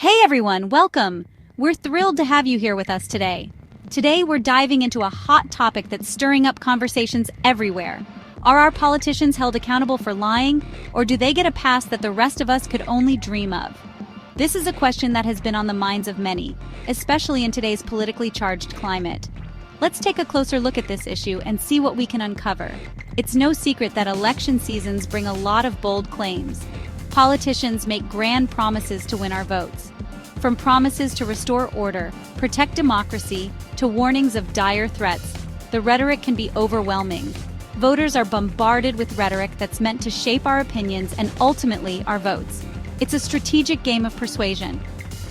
Hey everyone, welcome! We're thrilled to have you here with us today. Today we're diving into a hot topic that's stirring up conversations everywhere. Are our politicians held accountable for lying, or do they get a pass that the rest of us could only dream of? This is a question that has been on the minds of many, especially in today's politically charged climate. Let's take a closer look at this issue and see what we can uncover. It's no secret that election seasons bring a lot of bold claims. Politicians make grand promises to win our votes. From promises to restore order, protect democracy, to warnings of dire threats, the rhetoric can be overwhelming. Voters are bombarded with rhetoric that's meant to shape our opinions and ultimately our votes. It's a strategic game of persuasion.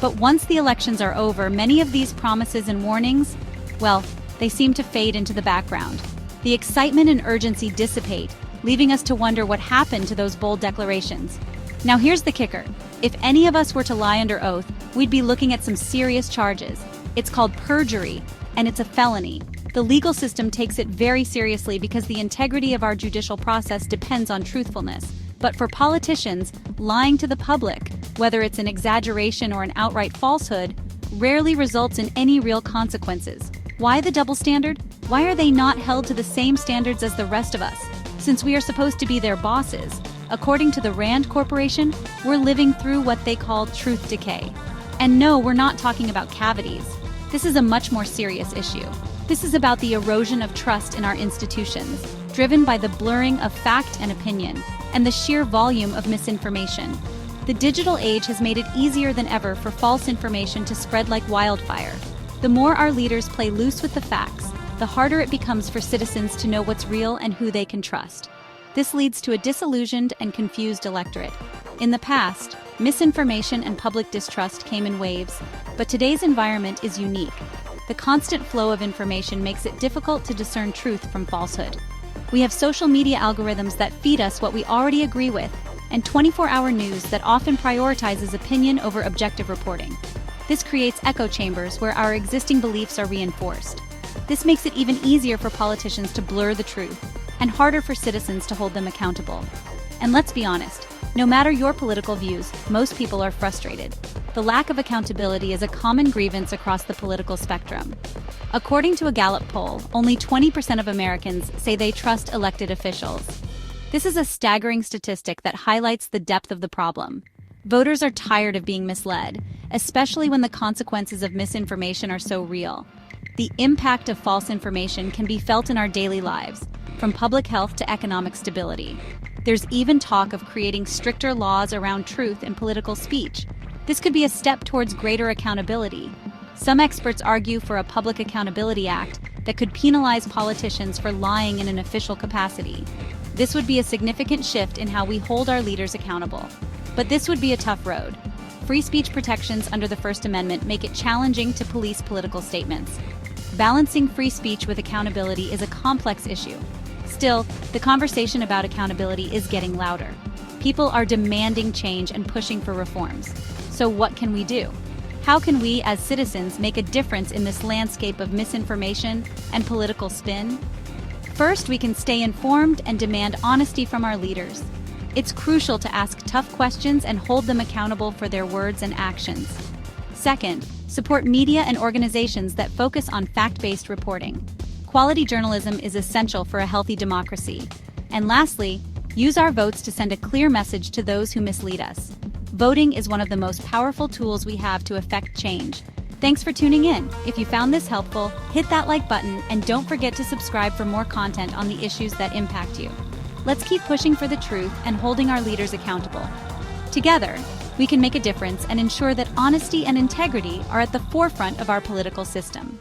But once the elections are over, many of these promises and warnings, well, they seem to fade into the background. The excitement and urgency dissipate, leaving us to wonder what happened to those bold declarations. Now here's the kicker. If any of us were to lie under oath, we'd be looking at some serious charges. It's called perjury, and it's a felony. The legal system takes it very seriously because the integrity of our judicial process depends on truthfulness. But for politicians, lying to the public, whether it's an exaggeration or an outright falsehood, rarely results in any real consequences. Why the double standard? Why are they not held to the same standards as the rest of us, since we are supposed to be their bosses? According to the Rand Corporation, we're living through what they call truth decay. And no, we're not talking about cavities. This is a much more serious issue. This is about the erosion of trust in our institutions, driven by the blurring of fact and opinion, and the sheer volume of misinformation. The digital age has made it easier than ever for false information to spread like wildfire. The more our leaders play loose with the facts, the harder it becomes for citizens to know what's real and who they can trust. This leads to a disillusioned and confused electorate. In the past, misinformation and public distrust came in waves, but today's environment is unique. The constant flow of information makes it difficult to discern truth from falsehood. We have social media algorithms that feed us what we already agree with, and 24-hour news that often prioritizes opinion over objective reporting. This creates echo chambers where our existing beliefs are reinforced. This makes it even easier for politicians to blur the truth, and harder for citizens to hold them accountable. And let's be honest, no matter your political views, most people are frustrated. The lack of accountability is a common grievance across the political spectrum. According to a Gallup poll, only 20% of Americans say they trust elected officials. This is a staggering statistic that highlights the depth of the problem. Voters are tired of being misled, especially when the consequences of misinformation are so real. The impact of false information can be felt in our daily lives, from public health to economic stability. There's even talk of creating stricter laws around truth in political speech. This could be a step towards greater accountability. Some experts argue for a Public Accountability Act that could penalize politicians for lying in an official capacity. This would be a significant shift in how we hold our leaders accountable. But this would be a tough road. Free speech protections under the First Amendment make it challenging to police political statements. Balancing free speech with accountability is a complex issue. Still, the conversation about accountability is getting louder. People are demanding change and pushing for reforms. So what can we do? How can we, as citizens, make a difference in this landscape of misinformation and political spin? First, we can stay informed and demand honesty from our leaders. It's crucial to ask tough questions and hold them accountable for their words and actions. Second, support media and organizations that focus on fact-based reporting. Quality journalism is essential for a healthy democracy. And lastly, use our votes to send a clear message to those who mislead us. Voting is one of the most powerful tools we have to affect change. Thanks for tuning in. If you found this helpful, hit that like button and don't forget to subscribe for more content on the issues that impact you. Let's keep pushing for the truth and holding our leaders accountable. Together, we can make a difference and ensure that honesty and integrity are at the forefront of our political system.